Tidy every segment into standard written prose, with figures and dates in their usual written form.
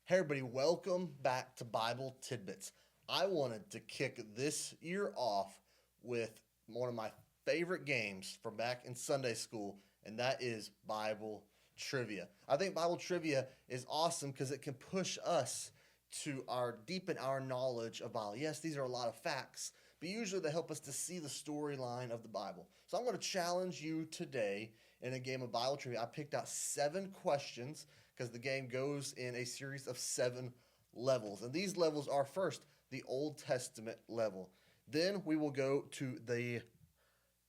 Hey, everybody, welcome back to Bible Tidbits. I wanted to kick this year off with one of my favorite games from back in Sunday school, and that is Bible trivia. I think Bible trivia is awesome because it can push us to deepen our knowledge of Bible. Yes, these are a lot of facts, but usually they help us to see the storyline of the Bible. So I'm going to challenge you today in a game of Bible trivia. I picked out 7 questions because the game goes in a series of 7 levels. And these levels are first the Old Testament level. Then we will go to the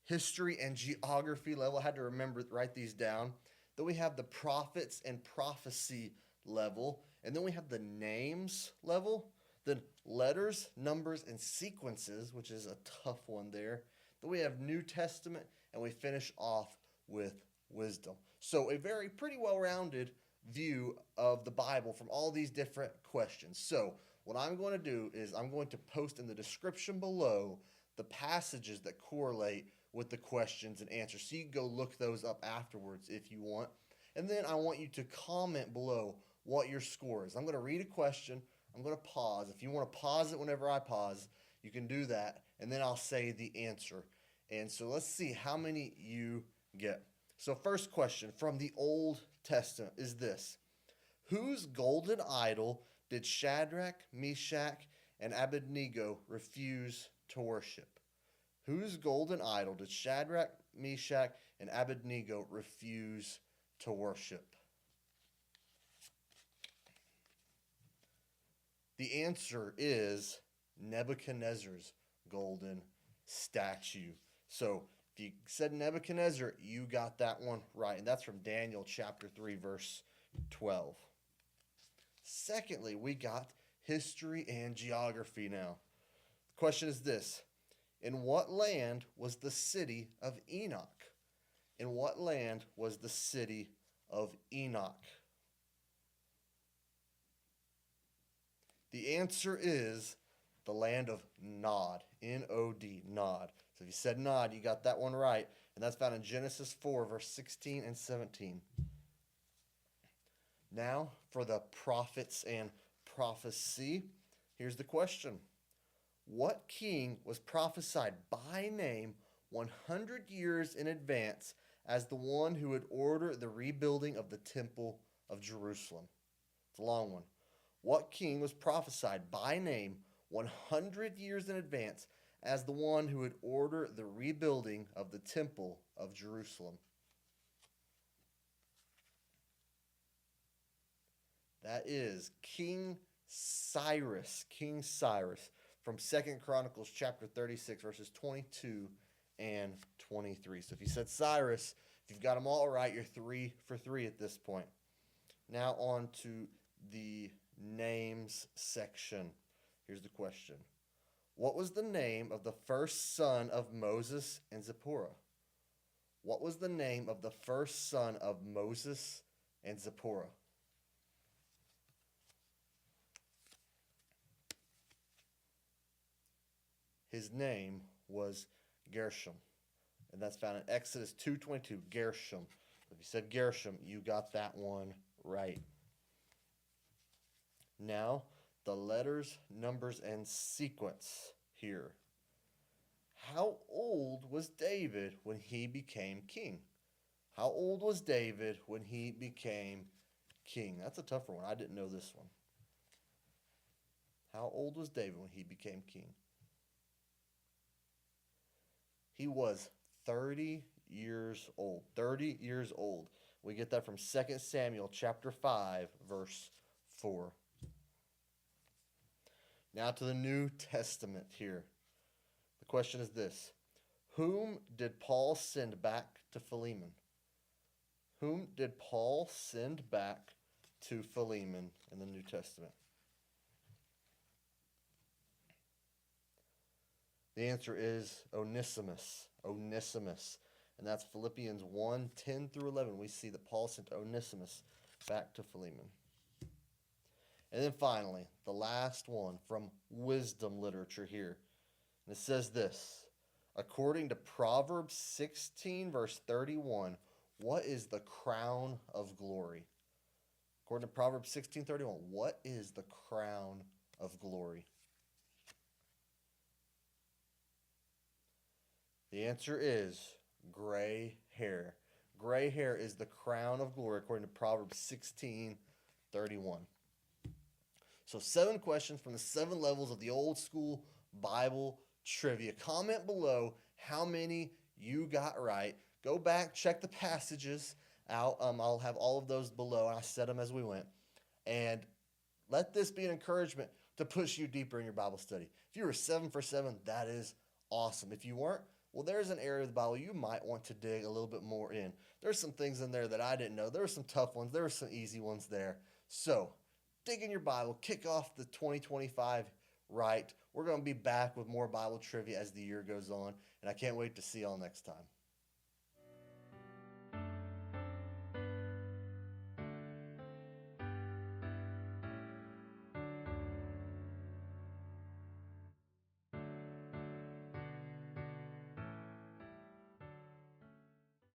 history and geography level. I had to write these down. Then we have the prophets and prophecy level. And then we have the names level. Then letters, numbers, and sequences, which is a tough one there. Then we have New Testament, and we finish off with wisdom. So a very pretty well-rounded view of the Bible from all these different questions. So what I'm going to do is I'm going to post in the description below the passages that correlate with the questions and answers. So you can go look those up afterwards if you want. And then I want you to comment below what your score is. I'm going to read a question. I'm going to pause. If you want to pause it whenever I pause, you can do that. And then I'll say the answer. And so let's see how many you get. So first question from the Old Testament is this: whose golden idol did Shadrach, Meshach, and Abednego refuse to worship? Whose golden idol did Shadrach, Meshach, and Abednego refuse to worship? The answer is Nebuchadnezzar's golden statue. So if you said Nebuchadnezzar, you got that one right. And that's from Daniel chapter 3, verse 12. Secondly, we got history and geography now. The question is this: in what land was the city of Enoch? In what land was the city of Enoch? The answer is the land of Nod, N-O-D, Nod. So if you said Nod, you got that one right. And that's found in Genesis 4, verse 16 and 17. Now for the prophets and prophecy. Here's the question: what king was prophesied by name 100 years in advance as the one who would order the rebuilding of the temple of Jerusalem? It's a long one. What king was prophesied by name 100 years in advance as the one who would order the rebuilding of the temple of Jerusalem? That is King Cyrus. King Cyrus from 2 Chronicles chapter 36, verses 22 and 23. So if you said Cyrus, if you've got them all right, you're 3 for 3 at this point. Now on to the names section. Here's the question: what was the name of the first son of Moses and Zipporah? What was the name of the first son of Moses and Zipporah? His name was Gershom. And that's found in Exodus 2:22, Gershom. If you said Gershom, you got that one right. Now, the letters, numbers, and sequence here. How old was David when he became king? How old was David when he became king? That's a tougher one. I didn't know this one. How old was David when he became king? He was 30 years old. 30 years old. We get that from 2 Samuel chapter 5, verse 4. Now to the New Testament here. The question is this: whom did Paul send back to Philemon? Whom did Paul send back to Philemon in the New Testament? The answer is Onesimus. Onesimus. And that's Philippians 1, 10 through 11. We see that Paul sent Onesimus back to Philemon. And then finally, the last one from wisdom literature here. And it says this: according to Proverbs 16, verse 31, what is the crown of glory? According to Proverbs 16:31, what is the crown of glory? The answer is gray hair. Gray hair is the crown of glory, according to Proverbs 16:31. So 7 questions from the 7 levels of the old school Bible trivia. Comment below how many you got right. Go back, check the passages out. I'll have all of those below. I said them as we went. And let this be an encouragement to push you deeper in your Bible study. If you were 7 for 7, that is awesome. If you weren't, well, there's an area of the Bible you might want to dig a little bit more in. There's some things in there that I didn't know. There were some tough ones. There were some easy ones there. So dig in your Bible. Kick off the 2025 right. We're going to be back with more Bible trivia as the year goes on. And I can't wait to see y'all next time.